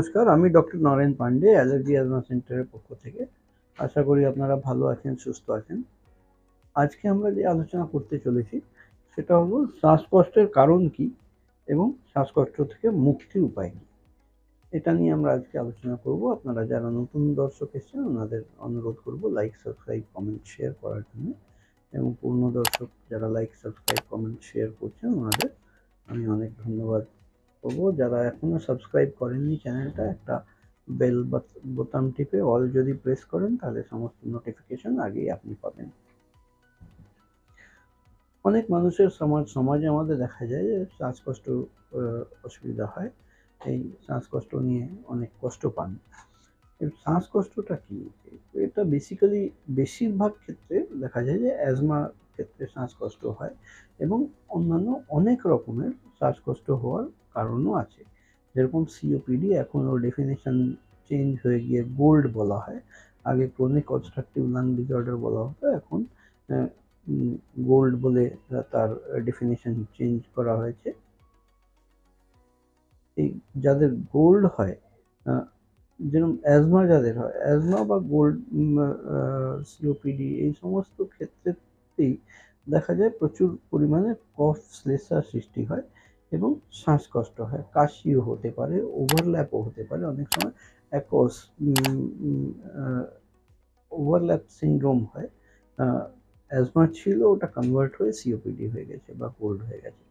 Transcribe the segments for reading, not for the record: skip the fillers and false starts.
নমস্কার, আমি doctor Naren Pandey, allergy asthma সেন্টারের পক্ষ থেকে। আশা করি আপনারা ভালো আছেন, সুস্থ আছেন। আজকে আমরা যে আলোচনা করতে চলেছি সেটা হলো শ্বাসকষ্টের কারণ কী এবং শ্বাসকষ্ট থেকে মুক্তির উপায় কী। এটা নিয়ে আমরা আজকে আলোচনা করব। আপনারা যারা নতুন দর্শক এসেছেন ওনাদের অনুরোধ করব লাইক, সাবস্ক্রাইব, কমেন্ট, শেয়ার করার জন্য, এবং পুরনো দর্শক যারা লাইক, সাবস্ক্রাইব, কমেন্ট, শেয়ার করছেন ওনাদের আমি অনেক ধন্যবাদ করবো। যারা এখনো সাবস্ক্রাইব করেননি চ্যানেলটা, একটা বেল বোতাম টিপে অল যদি প্রেস করেন তাহলে সমস্ত নোটিফিকেশন আগেই আপনি পাবেন। অনেক মানুষের সমাজে আমাদের দেখা যায় যে শ্বাসকষ্ট অসুবিধা হয়, এই শ্বাসকষ্ট নিয়ে অনেক কষ্ট পান। এই শ্বাসকষ্টটা কি? এটা বেসিক্যালি বেশিরভাগ ক্ষেত্রে দেখা যায় যে অ্যাজমার ক্ষেত্রে শ্বাসকষ্ট হয়, এবং অন্যান্য অনেক রকমের শ্বাসকষ্ট হওয়ার কারণও আছে। যেরকম সিওপিডি, এখন ওর ডেফিনেশন চেঞ্জ হয়ে গিয়ে গোল্ড বলা হয়। আগে ক্রনিক অবস্ট্রাকটিভ লাং ডিসঅর্ডার বলা হতো, এখন গোল্ড বলে তার ডেফিনেশন চেঞ্জ করা হয়েছে। এই যাদের গোল্ড হয়, যেরকম অ্যাজমা যাদের হয়, অ্যাজমা বা গোল্ড সিওপিডি, এই সমস্ত ক্ষেত্রেতেই দেখা যায় প্রচুর পরিমাণে কফ শ্লেষার সৃষ্টি হয় এবং শ্বাসকষ্ট হয়। কাশিও হতে পারে, ওভারল্যাপও হতে পারে, অনেক সময় ওভারল্যাপ সিনড্রোম হয়। অ্যাজমা ছিল, ওটা কনভার্ট হয়ে সিওপিডি হয়ে গেছে বা গোল্ড হয়ে গেছে।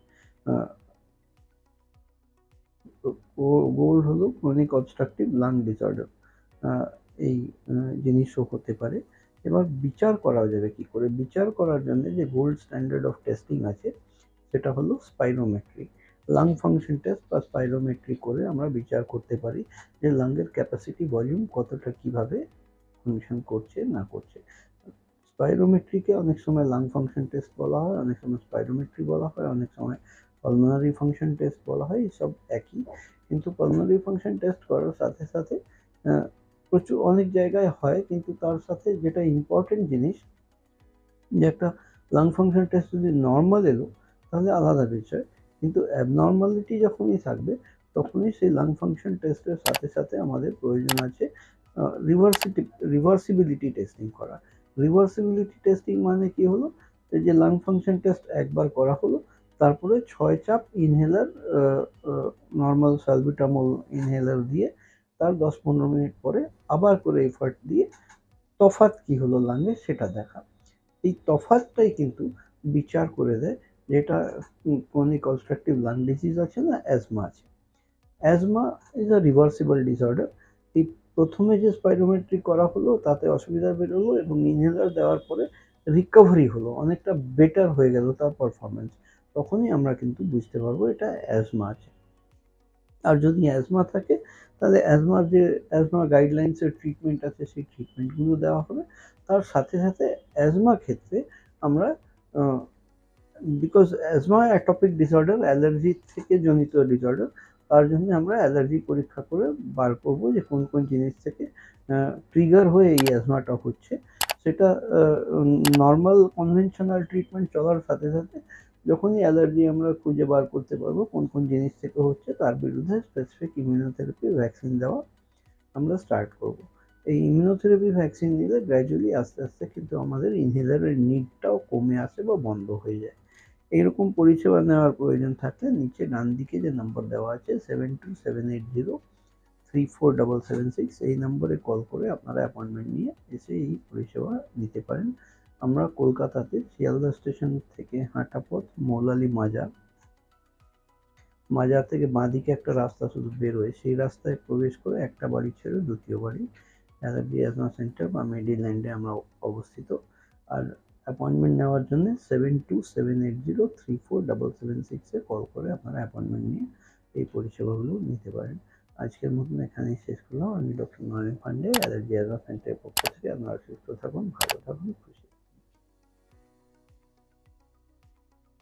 গোল্ড হলো ক্রনিক অবস্ট্রাকটিভ লাং ডিসঅর্ডার, এই জিনিসও হতে পারে। এবার বিচার করা যাবে কি করে? বিচার করার জন্য যে গোল্ড স্ট্যান্ডার্ড অফ টেস্টিং আছে সেটা হলো স্পাইরোমেট্রি। লাং ফাংশন টেস্ট বা স্পাইরোমেট্রি করে আমরা বিচার করতে পারি যে লাংয়ের ক্যাপাসিটি, ভলিউম কতটা কিভাবে ফাংশন করছে না করছে। স্পাইরোমেট্রিকে অনেক সময় লাং ফাংশন টেস্ট বলা হয়, অনেক সময় স্পাইরোমেট্রি বলা হয়, অনেক সময় পালমোনারি ফাংশন টেস্ট বলা হয়। সব একই, কিন্তু পালমোনারি ফাংশন টেস্ট করার সাথে সাথে প্রচুর অনেক জায়গায় হয়, কিন্তু তার সাথে যেটা ইম্পর্টেন্ট জিনিস, যে একটা লাং ফাংশন টেস্ট যদি নর্মাল এলো তাহলে আলাদা বিষয়, কিন্তু অ্যাবনর্মালিটি যখনই থাকবে তখনই সেই লাং ফাংশন টেস্টের সাথে সাথে আমাদের প্রয়োজন আছে রিভার্সিবিলিটি টেস্টিং করা। রিভার্সিবিলিটি টেস্টিং মানে কি হলো, যে লাং ফাংশন টেস্ট একবার করা হলো, তারপরে 6 চাপ ইনহেলার, নর্মাল সালবিটামল ইনহেলার দিয়ে তার 10-15 মিনিট পরে আবার করে এফার্ট দিয়ে তফাৎ কি হলো লাংয়ে সেটা দেখা। এই তফাৎটাই কিন্তু বিচার করে দেয় যে এটা ক্রনিক অবস্ট্রাকটিভ লাং ডিজিজ আছে না অ্যাজমা আছে। Asthma is a reversible disorder. এই প্রথমে যে স্পাইরোমেট্রি করা হলো তাতে অসুবিধা বেরোলো এবং ইনহেলার দেওয়ার পরে রিকভারি হলো, অনেকটা বেটার হয়ে গেল তার পারফরমেন্স, তখনই আমরা কিন্তু বুঝতে পারবো এটা অ্যাজমা আছে। আর যদি অ্যাজমা থাকে তাহলে অ্যাজমা গাইডলাইন্সের ট্রিটমেন্ট আছে, সেই ট্রিটমেন্টগুলো দেওয়া হবে। তার সাথে সাথে অ্যাজমা ক্ষেত্রে আমরা, বিকজ অ্যাজমা অ্যাটপিক ডিসঅর্ডার, অ্যালার্জি থেকে জনিত ডিসঅর্ডার, তার জন্য আমরা অ্যালার্জি পরীক্ষা করে বার করবো যে কোন কোন জিনিস থেকে ট্রিগার হয়ে এই অ্যাজমাটা হচ্ছে। সেটা নর্মাল কনভেনশনাল ট্রিটমেন্ট চলার সাথে সাথে যখনই অ্যালার্জি আমরা খুঁজে বার করতে পারবো কোন কোন জিনিস থেকে হচ্ছে, তার বিরুদ্ধে স্পেসিফিক ইমিউনোথেরাপি ভ্যাকসিন দেওয়া আমরা স্টার্ট করব। এই ইমিউনোথেরাপি ভ্যাকসিন নিলে গ্র্যাজুয়ালি আস্তে আস্তে কিন্তু আমাদের ইনহেলারের নিডটাও কমে আসে বা বন্ধ হয়ে যায়। এইরকম পরিষেবা নেওয়ার প্রয়োজন থাকলে নিচে ডান দিকে যে নাম্বার দেওয়া আছে 7278034776, এই নম্বরে কল করে আপনারা অ্যাপয়েন্টমেন্ট নিয়ে এসে এই পরিষেবা নিতে পারেন। আমরা কলকাতাতে শিয়ালদা স্টেশন থেকে হাঁটা পথ, মৌলালি মাজার থেকে বাঁদিকে একটা রাস্তা শুধু বেরোয়, সেই রাস্তায় প্রবেশ করে একটা বাড়ি ছেড়ে দ্বিতীয় বাড়ি, অ্যালার্জি অ্যাজমা সেন্টার বা মেডিল্যান্ডে আমরা অবস্থিত। আর অ্যাপয়েন্টমেন্ট নেওয়ার জন্য 7278034776 কল করে আপনারা অ্যাপয়েন্টমেন্ট নিয়ে এই পরিষেবাগুলো নিতে পারেন। আজকের মতন এখানেই শেষ করলাম। আমি doctor Naren Pandey, allergy asthma সেন্টারের পক্ষ থেকে। আপনারা সুস্থ থাকুন, ভালো থাকুন, খুশি